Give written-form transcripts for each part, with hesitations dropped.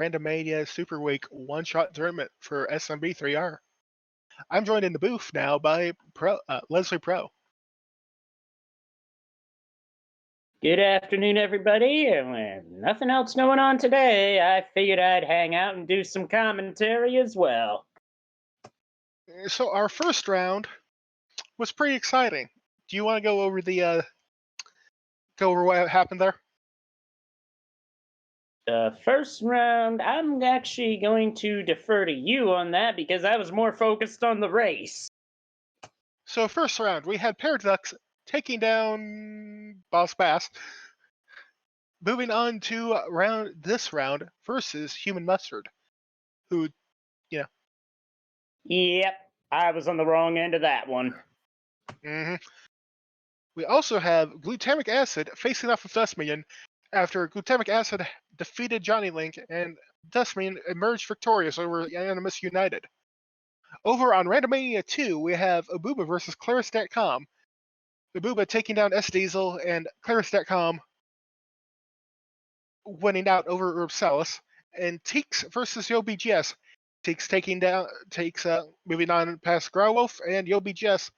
Randomania Superweek one-shot tournament for SMB3R. I'm joined in the booth now by Leslie Pro. Good afternoon, everybody. And with nothing else going on today, I figured I'd hang out and do some commentary as well. So our first round was pretty exciting. Do you want to go over what happened there? The first round, I'm actually going to defer to you on that because I was more focused on the race. So first round, we had Paradox taking down Boss Bass. Moving on to this round versus Human Mustard, who, Yep, I was on the wrong end of that one. We also have Glutamic Acid facing off with Dustminion after Glutamic Acid defeated Johnny Link and Dustminion emerged victorious over Animus United. Over on Randomania 2, we have Abuba versus Claris.com. Abuba taking down S-Diesel and Claris.com winning out over Ursalis. And Teeks versus YoBGS. Teeks moving on past Growlwolf, and YoBGS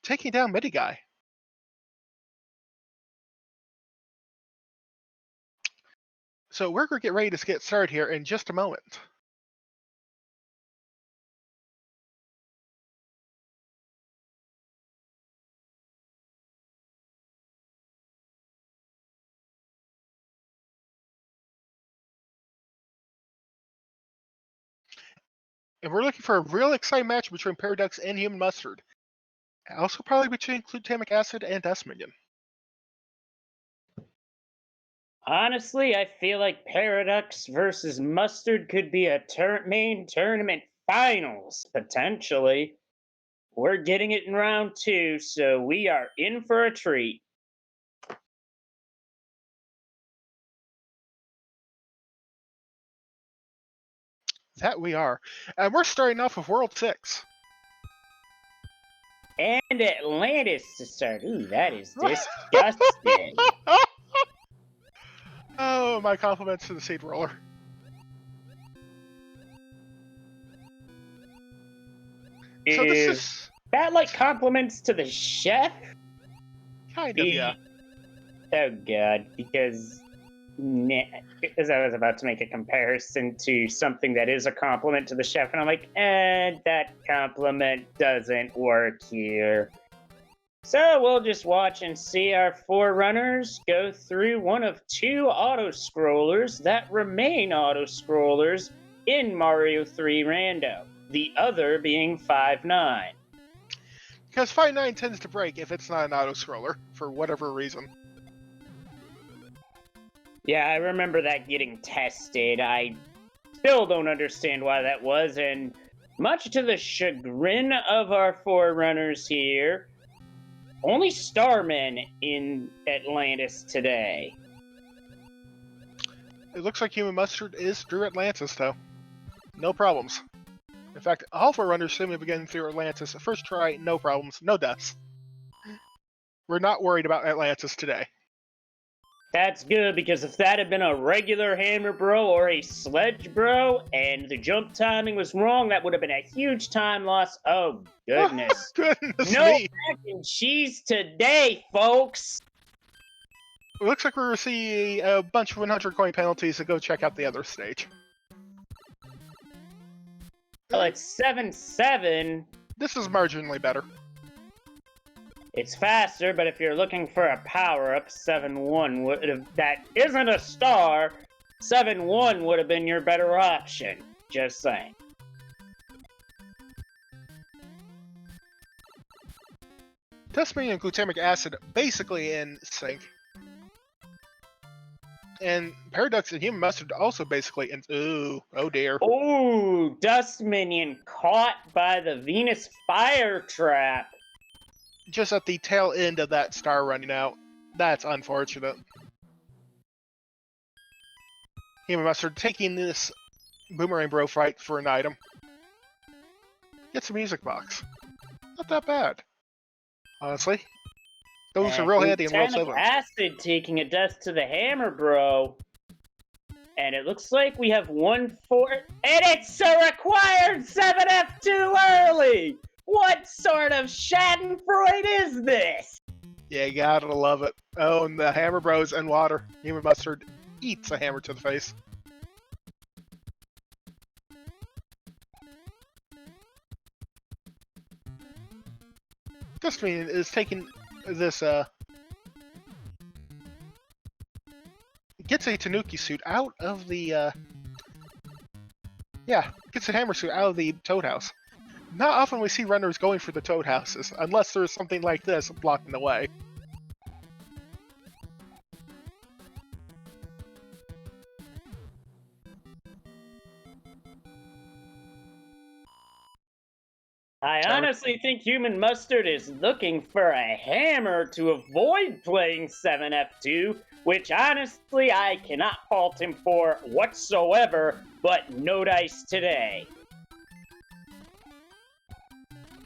taking down Mediguy. So we're going to get ready to get started here in just a moment. And we're looking for a real exciting match between Paradox and Human Mustard. Also probably between Glutamic Acid and Dustminion. Honestly, I feel like Paradox versus Mustard could be a main tournament finals, potentially. We're getting it in round 2, so we are in for a treat. That we are. And we're starting off with World 6. And Atlantis to start. Ooh, that is disgusting. Oh, my compliments to the Seed Roller. So this is that like compliments to the chef? Kind of, yeah. Oh god, because I was about to make a comparison to something that is a compliment to the chef, and I'm like, that compliment doesn't work here. So we'll just watch and see our 4 runners go through one of 2 auto-scrollers that remain auto-scrollers in Mario 3 Rando, the other being 5-9. Because 5-9 tends to break if it's not an auto-scroller, for whatever reason. Yeah, I remember that getting tested. I still don't understand why that was, and much to the chagrin of our 4 runners here, only Starmen in Atlantis today. It looks like Human Mustard is through Atlantis, though. No problems. In fact, all 4 runners seem to be getting through Atlantis. First try, no problems, no deaths. We're not worried about Atlantis today. That's good, because if that had been a regular Hammer Bro or a Sledge Bro, and the jump timing was wrong, that would have been a huge time loss. Oh, goodness. Goodness no me. mac and cheese today, folks! It looks like we're going to see a bunch of 100 coin penalties, so go check out the other stage. Well, it's 7-7. This is marginally better. It's faster, but if you're looking for a power-up, 7-1 would have... That isn't a star! 7-1 would have been your better option. Just saying. Dustminion and Glutamic Acid basically in sync. And Paradox and Human Mustard also basically in... Ooh, oh dear. Ooh, Dustminion caught by the Venus Fire Trap. Just at the tail end of that star running out. That's unfortunate. Human Mustard taking this Boomerang Bro fight for an item. Gets a music box. Not that bad. Honestly. Those are real handy in World 7. Acid taking a death to the Hammer Bro. And it looks like we have 1-4, and it's a required 7F2 early! What sort of schadenfreude is this? Yeah, you gotta love it. Oh, and the Hammer Bros and water. Human Mustard eats a hammer to the face. This mean is taking this gets a Tanuki suit out of the gets a hammer suit out of the Toad House. Not often we see runners going for the Toad Houses, unless there's something like this blocking the way. I honestly think Human Mustard is looking for a hammer to avoid playing 7F2, which honestly I cannot fault him for whatsoever, but no dice today.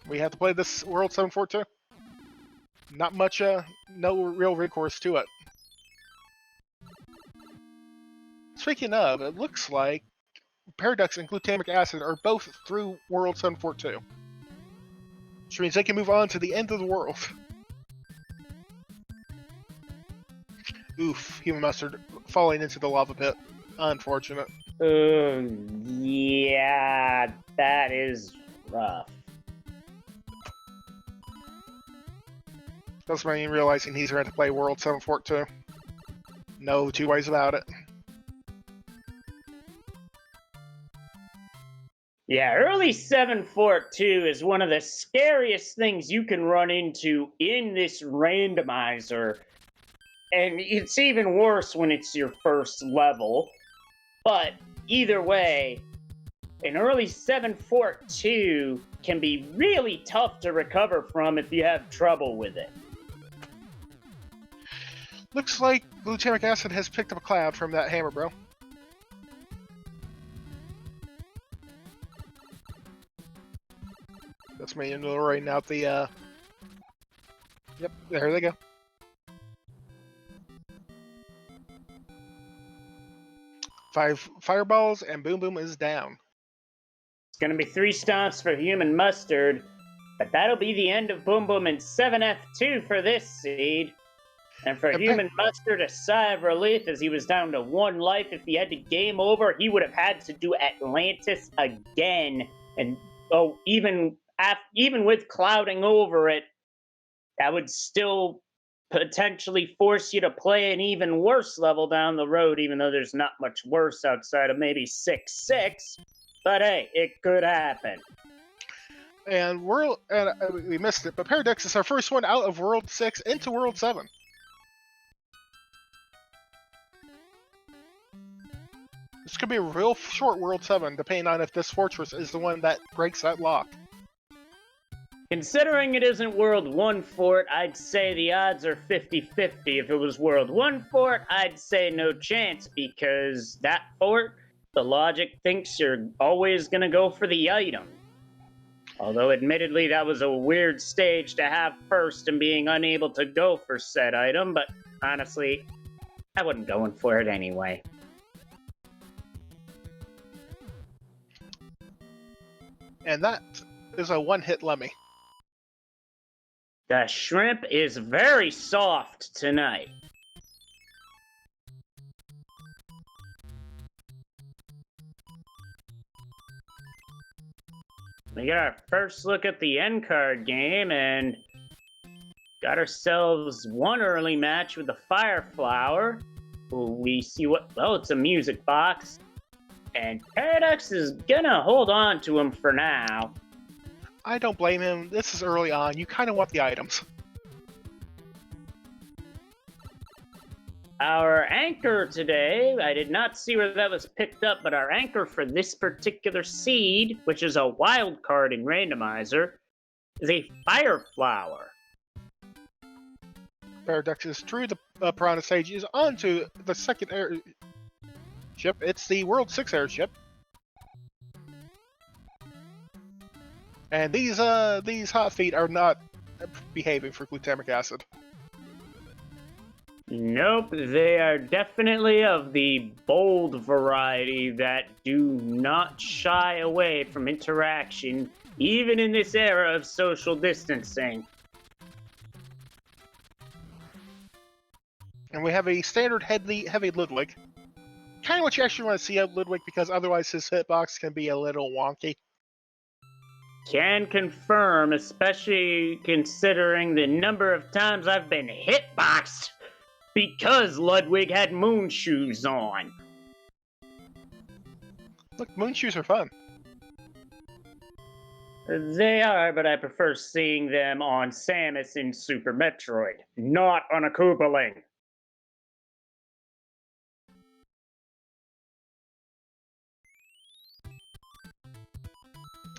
We have to play this World 742. Not much, no real recourse to it. Speaking of, it looks like Paradox and Glutamic Acid are both through World 742. Which means they can move on to the end of the world. Oof, Human Mustard falling into the lava pit. Unfortunate. Yeah, that is rough. That's me realizing he's going to play World 742. No two ways about it. Yeah, early 742 is one of the scariest things you can run into in this randomizer. And it's even worse when it's your first level. But either way, an early 742 can be really tough to recover from if you have trouble with it. Looks like Glutamic Acid has picked up a cloud from that hammer, bro. That's me right out the, Yep, there they go. Five fireballs, and Boom Boom is down. It's going to be 3 stomps for Human Mustard, but that'll be the end of Boom Boom and 7F2 for this seed. And for Human Mustard, a sigh of relief as he was down to 1 life. If he had to game over, he would have had to do Atlantis again. And even with clouding over it, that would still potentially force you to play an even worse level down the road, even though there's not much worse outside of maybe 6-6. But hey, it could happen. And we missed it, but Paradox is our first one out of World 6 into World 7. This could be a real short World 7, depending on if this fortress is the one that breaks that lock. Considering it isn't World 1 Fort, I'd say the odds are 50-50. If it was World 1 Fort, I'd say no chance, because that fort, the logic thinks you're always going to go for the item. Although, admittedly, that was a weird stage to have first and being unable to go for said item, but honestly, I wasn't going for it anyway. And that is a one-hit Lemmy. The shrimp is very soft tonight. We got our first look at the end card game and got ourselves one early match with the Fire Flower. We see it's a music box. And Paradox is gonna hold on to him for now. I don't blame him. This is early on. You kind of want the items. Our anchor today, I did not see where that was picked up, but our anchor for this particular seed, which is a wild card in Randomizer, is a Fire Flower. Paradox is through the Piranha Stage, is onto the second airship. It's the World 6 airship. And these hot feet are not behaving for Glutamic Acid. Nope, they are definitely of the bold variety that do not shy away from interaction, even in this era of social distancing. And we have a standard heavy Ludwig. Kind of what you actually want to see out of Ludwig, because otherwise his hitbox can be a little wonky. Can confirm, especially considering the number of times I've been hitboxed because Ludwig had moon shoes on. Look, moon shoes are fun. They are, but I prefer seeing them on Samus in Super Metroid, not on a Koopaling.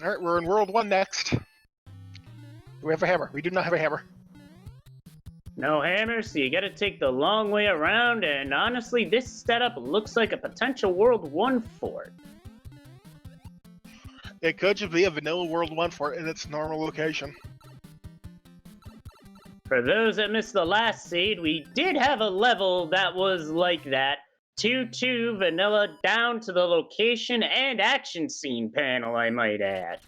Alright, we're in World 1 next. Do we have a hammer? We do not have a hammer. No hammer, so you gotta take the long way around, and honestly, this setup looks like a potential World 1 fort. It could just be a vanilla World 1 fort in its normal location. For those that missed the last seed, we did have a level that was like that. 2-2 vanilla down to the location and action scene panel, I might add.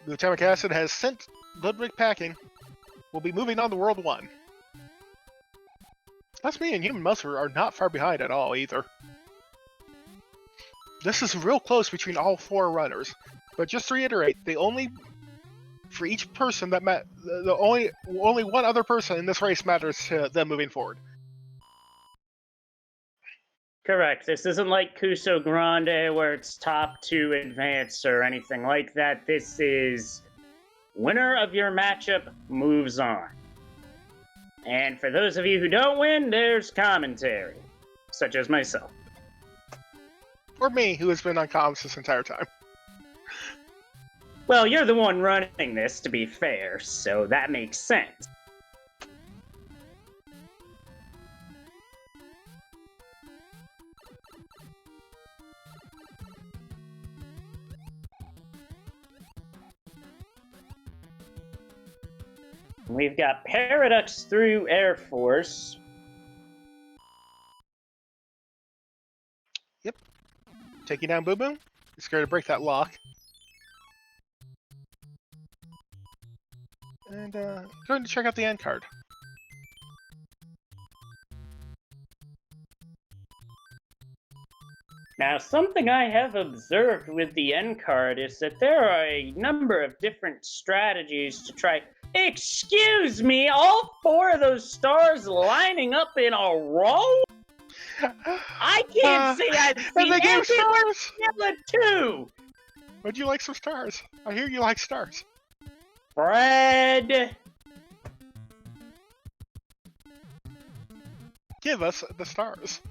Glutamic acid has sent Ludwig packing. We'll be moving on to World 1. That's me and Human Muscle are not far behind at all, either. This is real close between all 4 runners. But just to reiterate, for each person that only one other person in this race matters to them moving forward. Correct. This isn't like Cuso Grande where it's top 2 advance or anything like that. This is winner of your matchup moves on. And for those of you who don't win, there's commentary, such as myself. Or me, who has been on comms this entire time. Well, you're the one running this, to be fair, so that makes sense. We've got Paradox through Air Force. Yep. Taking down Boo Boo. He's scared to break that lock. And going to check out the end card. Now, something I have observed with the end card is that there are a number of different strategies to try. Excuse me, all 4 of those stars lining up in a row? I can't say I've seen anything like too. Would you like some stars? I hear you like stars. Fred! Give us the stars.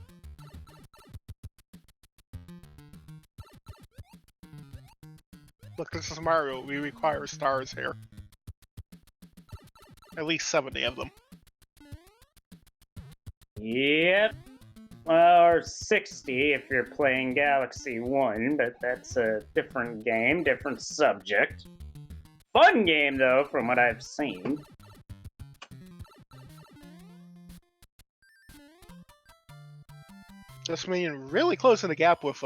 Look, this is Mario. We require stars here. At least 70 of them. Yep. Or 60 if you're playing Galaxy 1, but that's a different game, different subject. Fun game, though, from what I've seen. Just mean really closing the gap with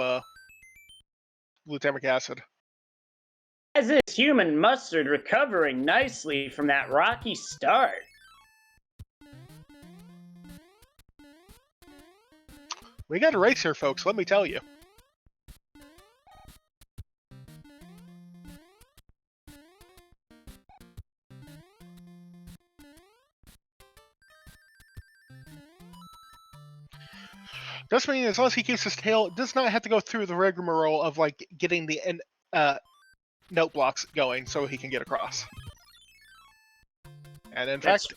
glutamic acid. As is Human Mustard recovering nicely from that rocky start. We got a race here, folks, let me tell you. Does mean as long as he keeps his tail, it does not have to go through the rigmarole of like getting the note blocks going so he can get across. And in fact,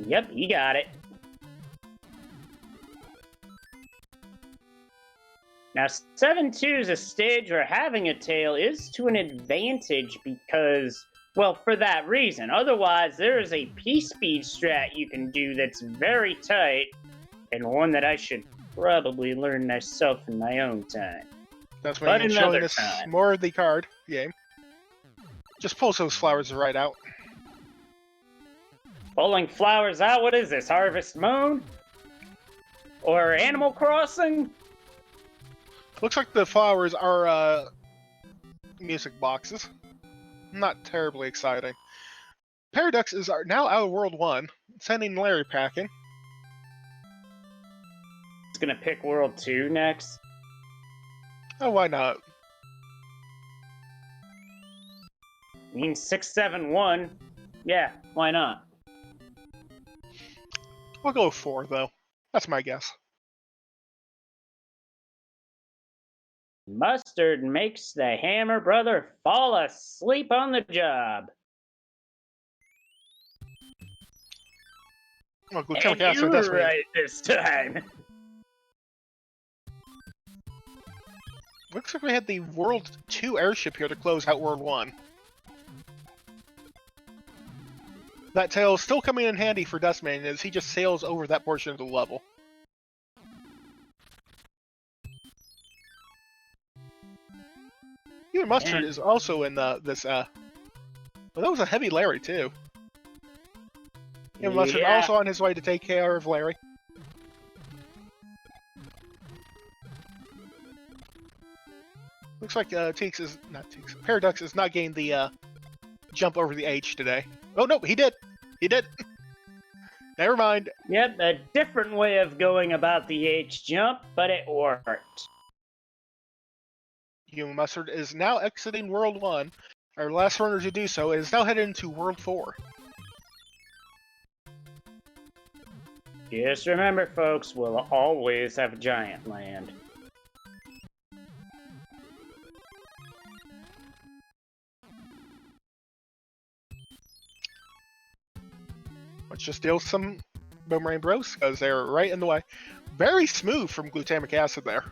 yep, he got it. Now, 7-2 is a stage where having a tail is to an advantage because, well, for that reason. Otherwise, there is a P-speed strat you can do that's very tight, and one that I should probably learn myself in my own time. That's when I'm showing us more of the card game. Just pulls those flowers right out. Pulling flowers out? What is this? Harvest Moon? Or Animal Crossing? Looks like the flowers are music boxes. Not terribly exciting. Paradox is now out of World 1, sending Larry packing. It's gonna pick World 2 next. Oh, why not? Means 671. Yeah, why not? We'll go with 4, though. That's my guess. Mustard makes the Hammer brother fall asleep on the job. Well, And you were right this time. Looks like we had the World 2 airship here to close out World 1. That tail is still coming in handy for Dustman as he just sails over that portion of the level. Even Mustard is also in this, well, that was a heavy Larry, too. Even Mustard also on his way to take care of Larry. Looks like Paradox is not getting the jump over the H today. Oh no, he did! He did! Never mind. Yep, a different way of going about the H jump, but it worked. Human Mustard is now exiting World 1. Our last runner to do so is now headed into World 4. Just remember, folks, we'll always have Giant Land. Let's just deal with some Boomerang Bros, because they're right in the way. Very smooth from glutamic acid there.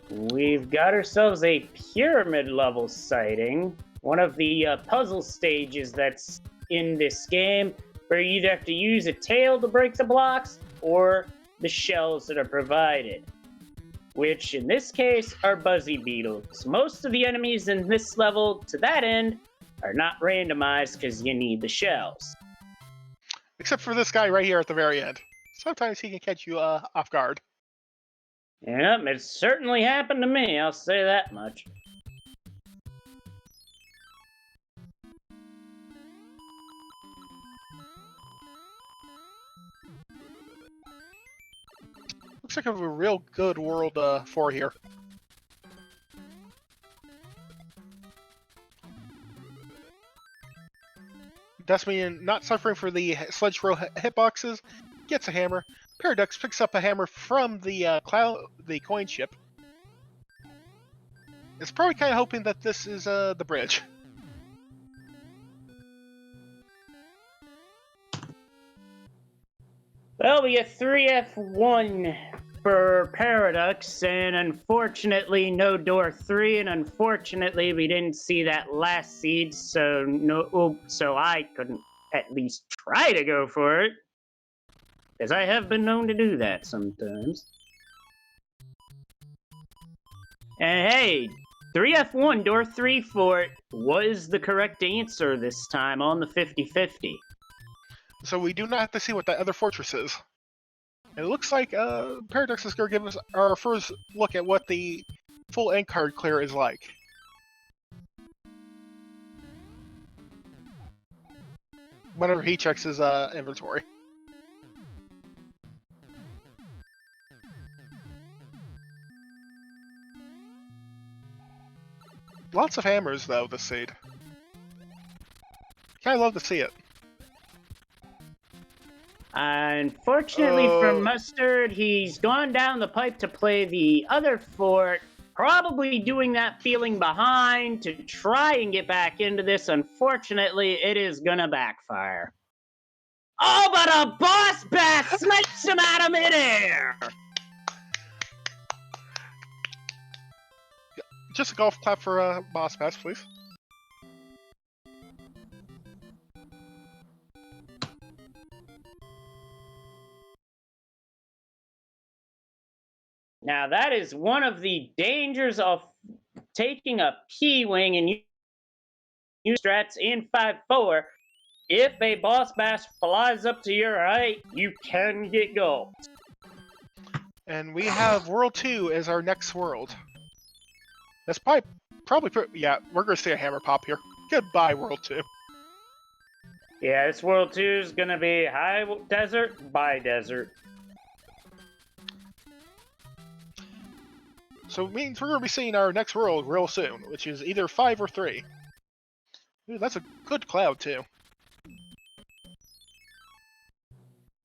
We've got ourselves a pyramid level sighting. One of the puzzle stages that's in this game, where you either have to use a tail to break the blocks, or the shells that are provided. Which, in this case, are Buzzy Beetles. Most of the enemies in this level, to that end, are not randomized because you need the shells. Except for this guy right here at the very end. Sometimes he can catch you off guard. Yep, it certainly happened to me, I'll say that much. Looks like a real good World 4 here. Dustman, not suffering for the sledge throw hitboxes, gets a hammer. Paradox picks up a hammer from the coin ship. It's probably kind of hoping that this is the bridge. Well, we get 3F1 for Paradox, and unfortunately no door 3, and unfortunately we didn't see that last seed, so I couldn't at least try to go for it. Because I have been known to do that sometimes. And hey, 3F1, door 3 for it was the correct answer this time on the 50-50. So we do not have to see what that other fortress is. It looks like Paradox is going to give us our first look at what the full end card clear is like. Whenever he checks his inventory. Lots of hammers, though, this seed. Kinda love to see it. Unfortunately for Mustard, he's gone down the pipe to play the other fort, probably doing that feeling behind to try and get back into this. Unfortunately, it is gonna backfire. Oh, but a boss bass smacks him out of midair! Just a golf clap for Boss Bass, please. Now, that is one of the dangers of taking a P-Wing and use strats in 5-4. If a boss bash flies up to your height, you can get gold. And we have World 2 as our next world. That's probably yeah, we're going to see a hammer pop here. Goodbye, World 2. Yeah, this World 2 is going to be high desert, by desert. So it means we're going to be seeing our next world real soon, which is either 5 or 3. Ooh, that's a good cloud, too.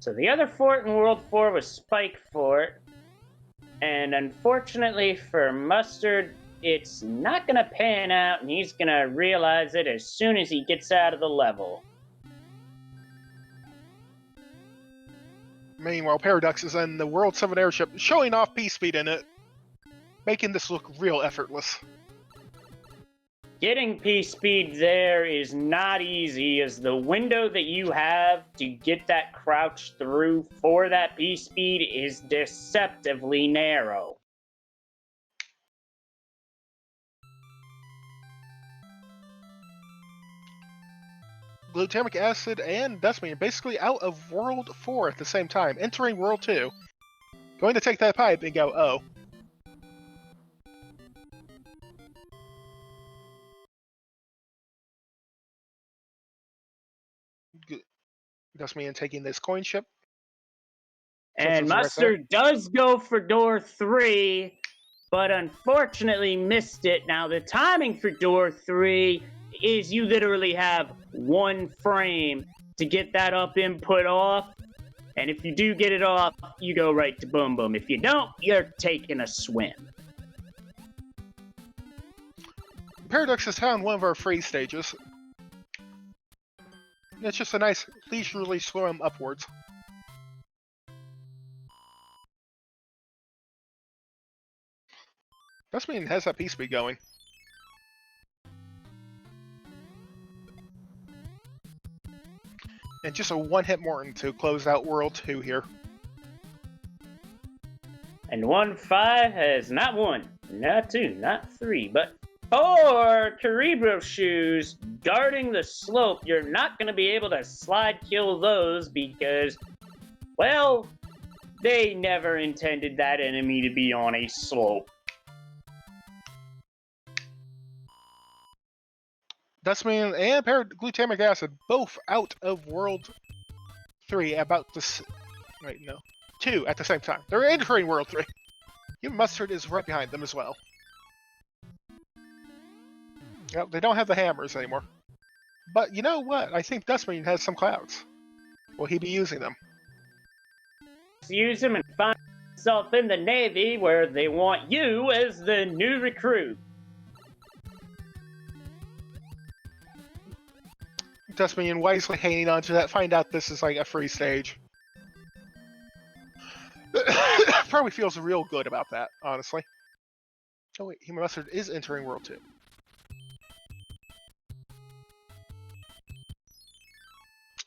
So the other fort in World 4 was Spike Fort. And unfortunately for Mustard, it's not going to pan out, and he's going to realize it as soon as he gets out of the level. Meanwhile, Paradox is in the World 7 airship, showing off P-Speed in it, making this look real effortless. Getting P-Speed there is not easy, as the window that you have to get that crouch through for that P-Speed is deceptively narrow. Glutamic acid and Dustman basically out of World 4 at the same time, entering World 2. Going to take that pipe and go, oh. Dustman taking this coin ship. And Mustard does go for door 3, but unfortunately missed it. Now, the timing for door 3 is you literally have 1 frame to get that up input off. And if you do get it off, you go right to Boom Boom. If you don't, you're taking a swim. Paradox has found one of our free stages. It's just a nice leisurely swim upwards. Dustman has that P-Speed going. And just a one-hit Morton to close out World 2 here. And 1-5 has not 1, not 2, not 3, but 4 Cerebro shoes guarding the slope. You're not going to be able to slide kill those because, well, they never intended that enemy to be on a slope. Dustman and glutamic acid both out of World 3 about this. Wait, no. 2 at the same time. They're entering World 3. Even Mustard is right behind them as well. Yep, they don't have the hammers anymore. But you know what? I think Dustman has some clouds. Will he be using them? Use them and find yourself in the Navy where they want you as the new recruit. Dustman wisely hanging on to that. Find out this is like a free stage. Probably feels real good about that, honestly. Oh wait, Human Mustard is entering World 2.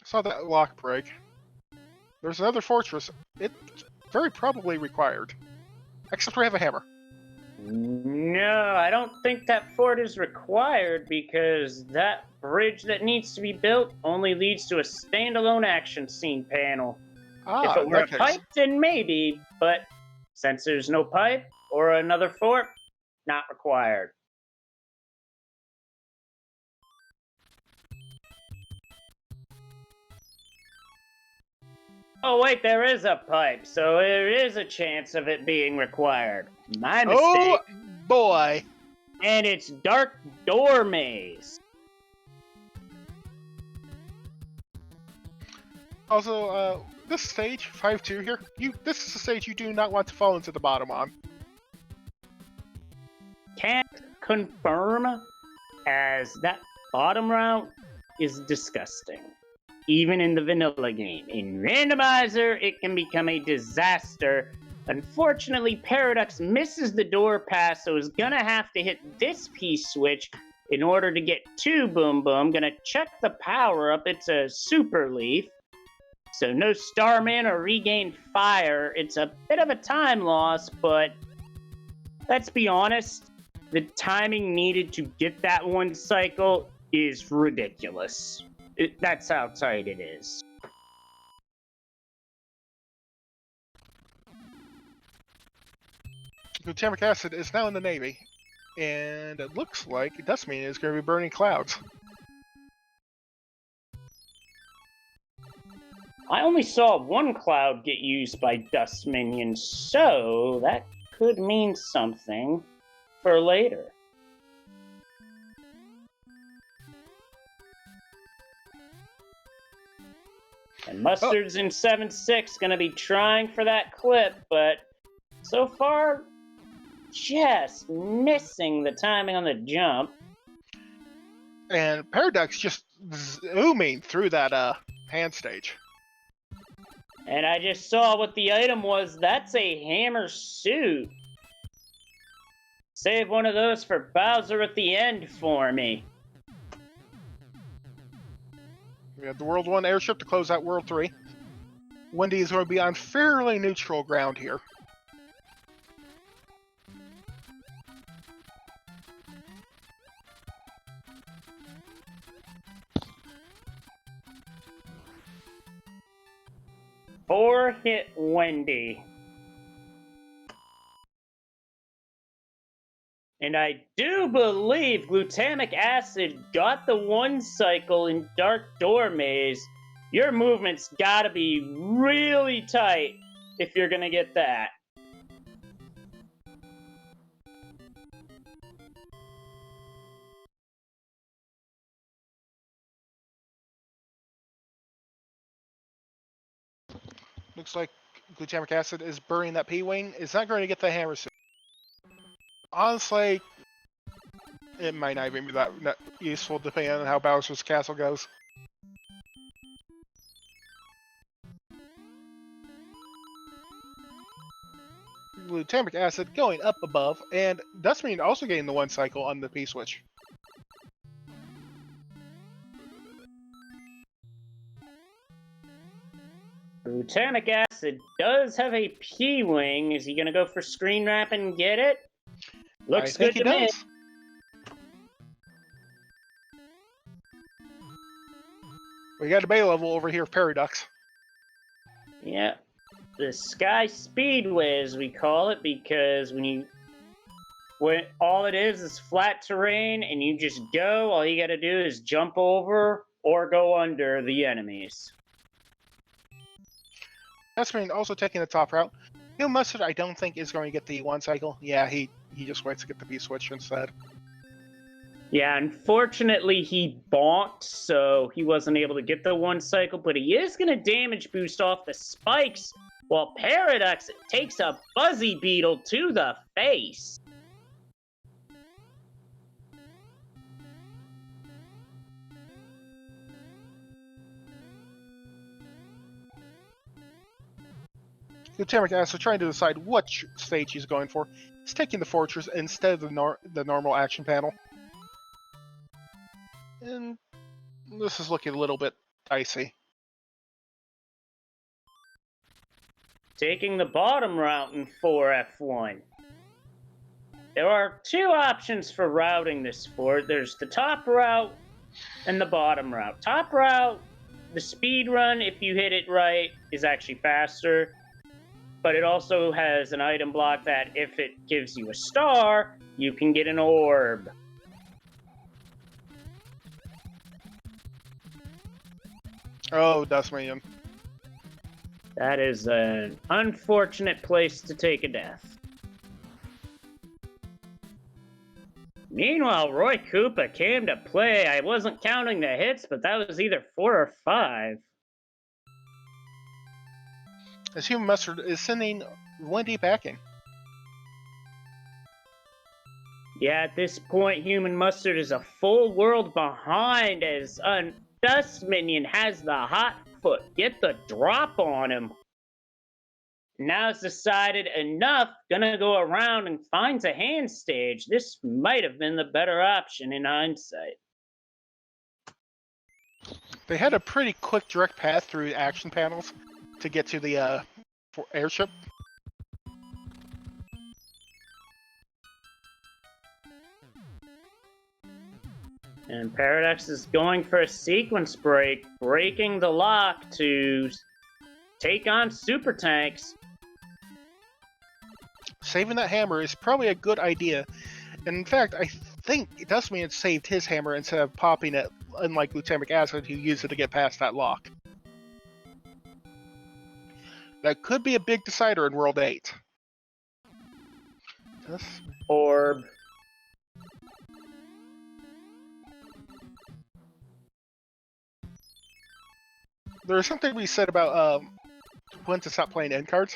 Saw that lock break. There's another fortress. It's very probably required. Except we have a hammer. No, I don't think that fort is required because that bridge that needs to be built only leads to a standalone action scene panel. If it were a pipe, then maybe, but since there's no pipe or another fort, not required. Oh wait, there is a pipe, so there is a chance of it being required. My mistake. Oh boy! And it's Dark Door Maze. Also, this stage, 5-2 here, this is a stage you do not want to fall into the bottom on. Can't confirm, as that bottom route is disgusting. Even in the vanilla game. In Randomizer, it can become a disaster. Unfortunately, Paradox misses the door pass, so is gonna have to hit this P-switch in order to get to Boom Boom. Gonna check the power up. It's a Super Leaf. So no Starman or Regain Fire. It's a bit of a time loss, but let's be honest. the timing needed to get that one cycle is ridiculous. That's how tight it is. Glutamic acid is now in the Navy, and it looks like Dustman is going to be burning clouds. I only saw one cloud get used by dust minions, so that could mean something for later. And Mustard's in 7-6, gonna be trying for that clip, but so far, just missing the timing on the jump. And Paradox just zooming through that hand stage. And I just saw what the item was. That's a hammer suit. Save one of those for Bowser at the end for me. We have the World 1 airship to close out World 3. Wendy is going to be on fairly neutral ground here. Four-hit Wendy. And I do believe glutamic acid got the one cycle in Dark Door Maze. Your movement's gotta be really tight if you're gonna get that. Looks like glutamic acid is burning that P-Wing. It's not going to get the hammer suit. Honestly, it might not even be that useful depending on how Bowser's Castle goes. Glutamic acid going up above, and Dustman also getting the one cycle on the P-switch. Glutamic acid does have a P-Wing. Is he gonna go for screen wrap and get it? Looks good to me. We got a bay level over here, Paradox. Yeah. The Sky Speedway, as we call it, because when all it is flat terrain and you just go, all you gotta do is jump over or go under the enemies. Dustman also taking the top route. Mustard, I don't think, is going to get the one cycle. Yeah, he just waits to get the B-switch instead. Yeah, unfortunately he bonked, so he wasn't able to get the one cycle, but he is going to damage boost off the spikes, while Paradox takes a Fuzzy Beetle to the face. Glutamic acid trying to decide which stage he's going for. He's taking the fortress instead of the normal action panel. And this is looking a little bit dicey. Taking the bottom route in 4F1. There are two options for routing this fort. There's the top route and the bottom route. Top route, the speed run, if you hit it right, is actually faster. But it also has an item block that if it gives you a star, you can get an orb. Oh, Dustman. That is an unfortunate place to take a death. Meanwhile, Roy Koopa came to play. I wasn't counting the hits, but that was either 4 or 5. As Human Mustard is sending Wendy packing. Yeah, at this point, Human Mustard is a full world behind as a Dust Minion has the hot foot. Get the drop on him. Now it's decided enough, gonna go around and finds a hand stage. This might have been the better option in hindsight. They had a pretty quick direct path through action panels to get to the airship. And Paradox is going for a sequence break, breaking the lock to take on Super Tanks. Saving that hammer is probably a good idea. And in fact, I think Dustman saved his hammer instead of popping it, unlike Glutamic Acid, who used it to get past that lock. That could be a big decider in World 8. Orb. There's something we said about when to stop playing end cards.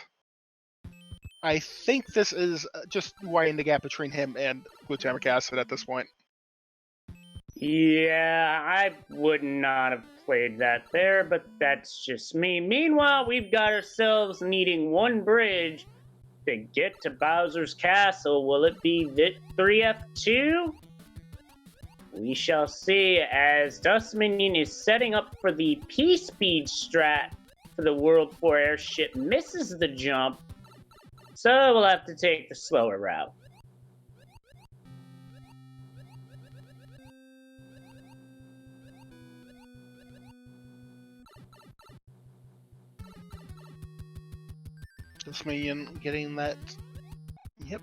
I think this is just widening the gap between him and Glutamic Acid at this point. Yeah, I would not have played that there, but that's just me. Meanwhile, we've got ourselves needing one bridge to get to Bowser's Castle. Will it be 3F2? We shall see, as Dust Minion is setting up for the P-Speed strat for the World 4 airship, misses the jump, so we'll have to take the slower route. Dust Minion getting that. Yep.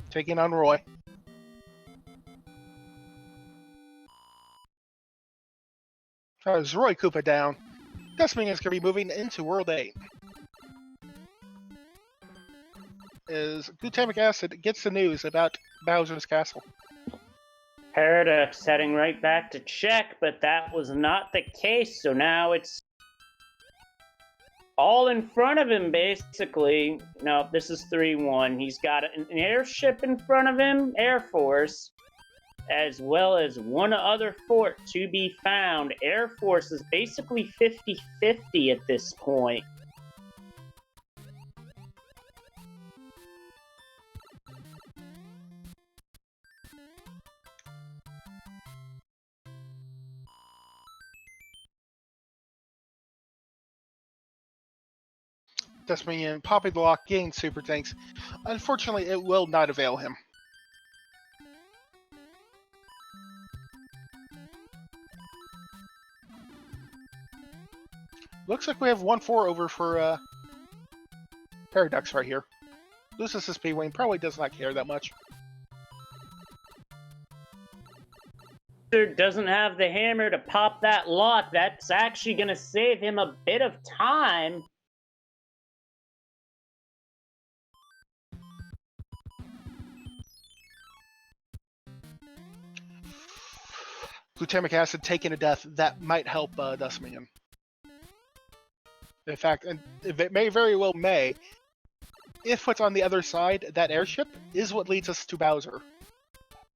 Taking on Roy. As Roy Koopa down, Dust Minion's going to be moving into World 8. As Glutamic Acid gets the news about Bowser's Castle. Paradox heading right back to check, but that was not the case, so now it's all in front of him, basically. No, this is 3-1. He's got an airship in front of him, Air Force, as well as one other fort to be found. Air Force is basically 50-50 at this point. Dust Minion popping the lock, getting Super Tanks. Unfortunately, it will not avail him. Looks like we have 1-4 over for Paradox right here. Loses his P-Wing, probably does not care that much. Doesn't have the hammer to pop that lock. That's actually going to save him a bit of time. Glutamic Acid taking a death, that might help Dust Minion. In fact, and it may very well may, if what's on the other side, that airship, is what leads us to Bowser.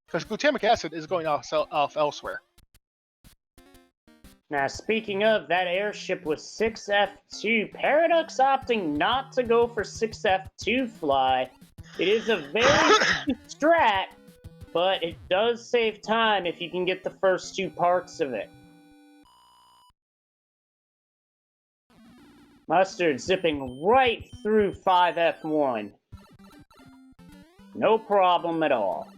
Because Glutamic Acid is going off elsewhere. Now, speaking of, that airship was 6F2. Paradox opting not to go for 6F2 fly. It is a very strat, but it does save time if you can get the first two parts of it. Mustard zipping right through 5F1. No problem at all.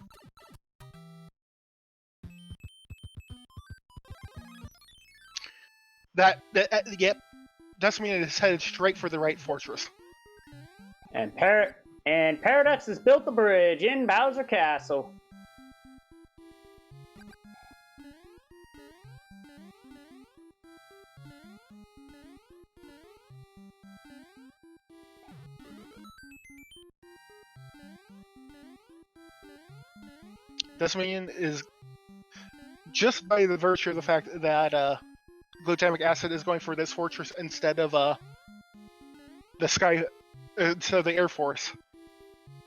Yep. Dust Minion is headed straight for the right fortress. And Paradox has built the bridge in Bowser Castle. Dust Minion is, just by the virtue of the fact that Glutamic Acid is going for this fortress instead of the sky, so the Air Force,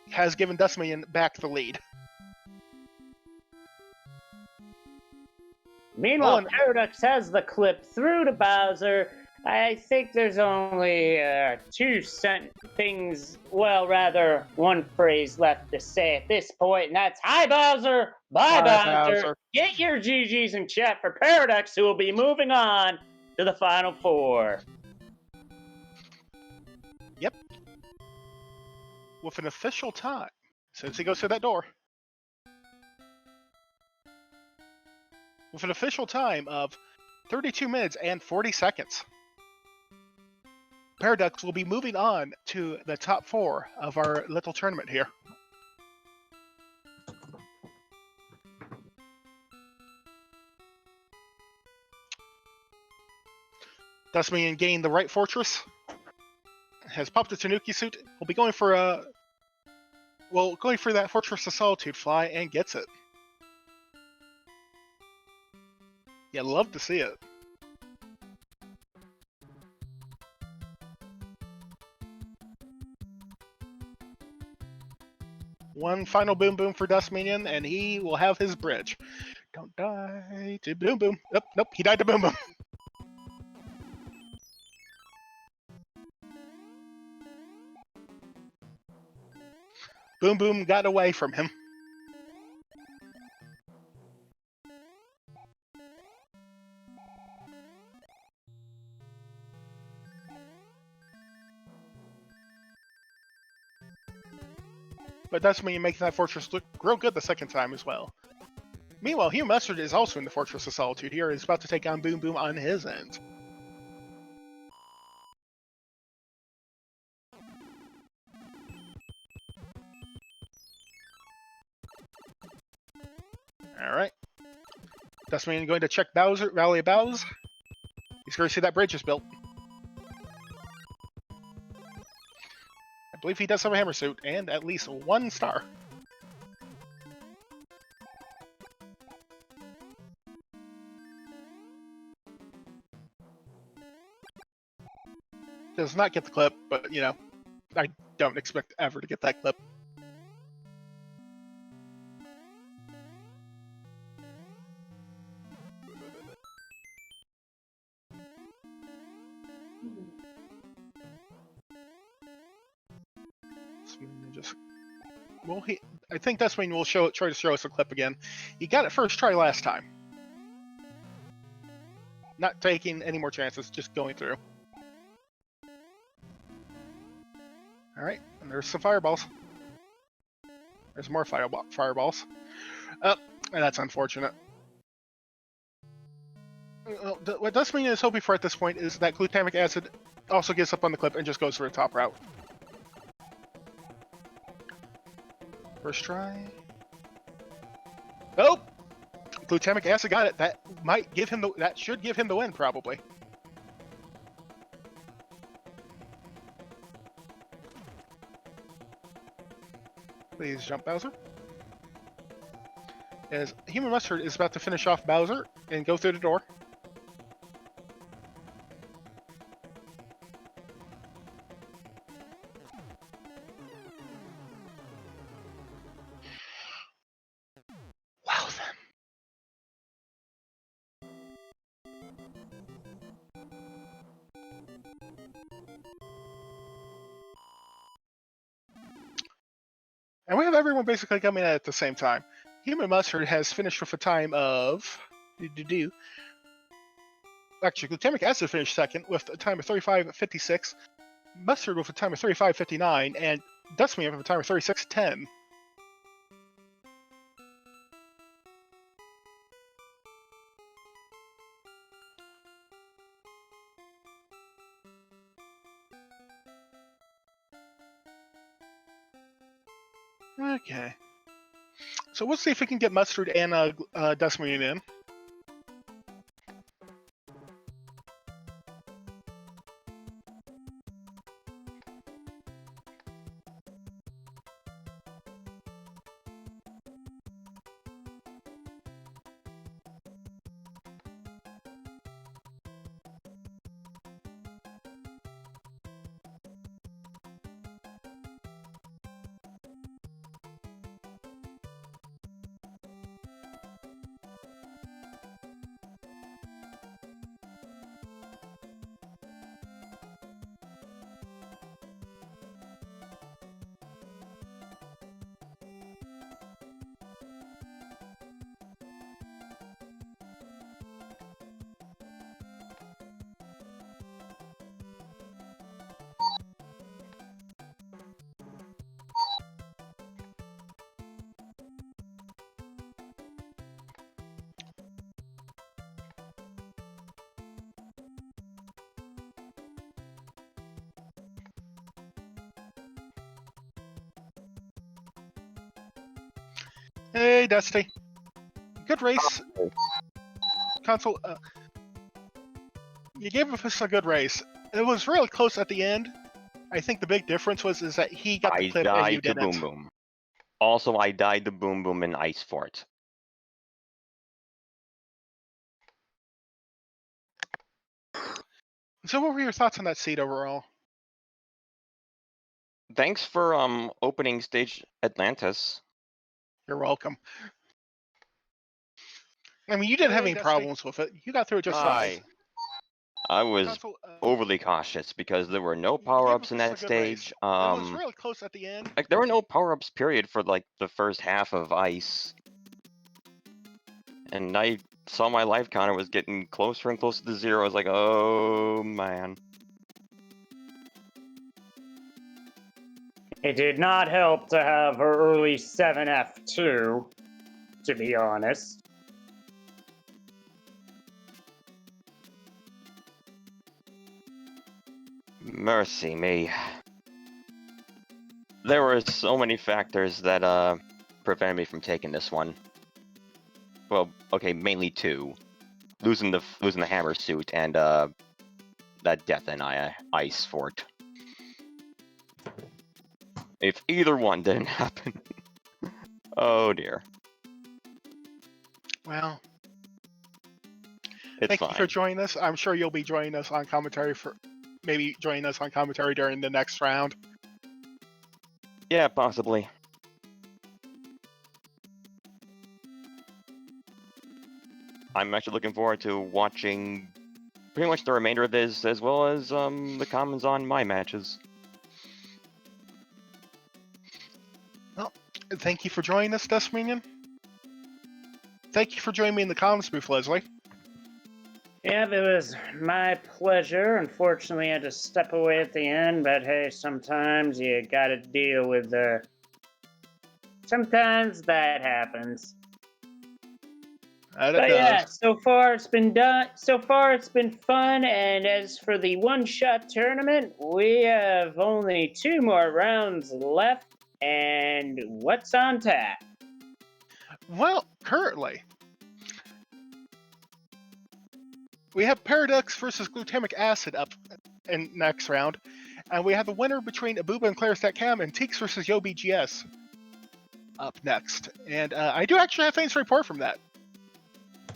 has given Dust Minion back the lead. Meanwhile, Paradox has the clip through to Bowser. I think there's only one phrase left to say at this point, and that's, "Hi, Bowser! Bye, Bowser! Get your GGs in chat for Paradox, who will be moving on to the Final Four." Yep. With an official time, since he goes through that door. with an official time of 32 minutes and 40 seconds. Paradox will be moving on to the top 4 of our little tournament here. Dustman gained the right fortress. Has popped a Tanuki suit. Will be going for that Fortress of Solitude fly and gets it. Yeah, love to see it. One final Boom Boom for Dust Minion, and he will have his bridge. Don't die to Boom Boom. Nope, he died to Boom Boom. Boom Boom got away from him. But that's when you make that fortress look real good the second time as well. Meanwhile, Hugh Mustard is also in the Fortress of Solitude here. He's about to take on Boom Boom on his end. Alright. Dustman going to check Bowser, Valley of Bows. He's going to see that bridge is built. I believe he does have a hammer suit, and at least 1 star. Does not get the clip, but, you know, I don't expect ever to get that clip. I think Dustman will try to show us a clip again. He got it first try last time. Not taking any more chances, just going through. Alright, and there's some fireballs. There's more fireballs. Oh, and that's unfortunate. What Dustman is hoping for at this point is that glutamic acid also gets up on the clip and just goes for the top route. First try. Oh! Glutamic acid got it. That might give him that should give him the win, probably. Please jump, Bowser. As Human Mustard is about to finish off Bowser and go through the door. Wow, then. And we have everyone basically coming at the same time. Human Mustard has finished with a time of... Actually, Glutamic Acid finished second with a time of 35.56. Mustard with a time of 35.59, and Dustman with a time of 36.10. Okay. So we'll see if we can get Mustard and Dustman in. Hey, Dusty. Good race. Console, you gave us a good race. It was really close at the end. I think the big difference is that he got the I clip and you died to didn't. Boom Boom. Also, I died to Boom Boom in Ice Fort. So what were your thoughts on that seed overall? Thanks for opening stage Atlantis. You're welcome. I mean, you didn't have any problems with it. You got through it just fine. I was Console, overly cautious because there were no you gave power-ups us in a that good race. stage. It was really close at the end. Like there were no power-ups period for like the first half of Ice. And I saw my life counter was getting closer and closer to zero. I was like, oh man. It did not help to have her early 7F2, to be honest. Mercy me. There were so many factors that prevented me from taking this one. Well, okay, mainly two. Losing the hammer suit and that death in Ice Fort. If either one didn't happen. Oh dear. Well, It's thank fine. you for joining us. I'm sure you'll be joining us on commentary during the next round. Yeah, possibly. I'm actually looking forward to watching pretty much the remainder of this, as well as the comments on my matches. Well, thank you for joining us, Dustminion. Thank you for joining me in the comments booth, Leslie. Yeah, it was my pleasure. Unfortunately, I had to step away at the end, but hey, sometimes you gotta deal with sometimes that happens. But yeah, so far it's been done. So far it's been fun. And as for the one-shot tournament, we have only 2 more rounds left. And what's on tap? Well, currently, we have Paradox versus Glutamic Acid up in next round, and we have the winner between Abuba and Claris.cam and Teeks versus YoBGS up next. And I do actually have things to report from that.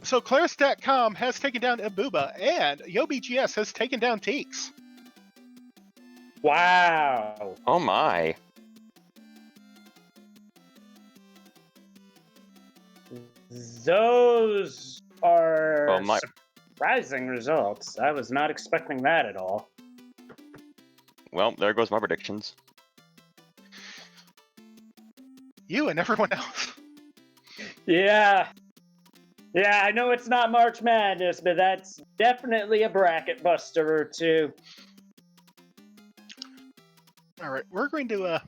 So Claris.com has taken down Abuba, and YoBGS has taken down Teeks. Wow. Oh my. Those are surprising results. I was not expecting that at all. Well, there goes my predictions. You and everyone else. Yeah. Yeah, I know it's not March Madness, but that's definitely a bracket buster or two. All right, we're going to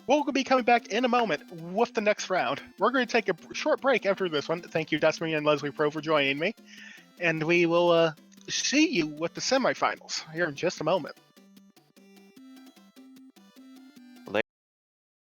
we'll be coming back in a moment with the next round. We're going to take a short break after this one. Thank you, Desmond and Leslie Pro, for joining me. And we will see you with the semifinals here in just a moment.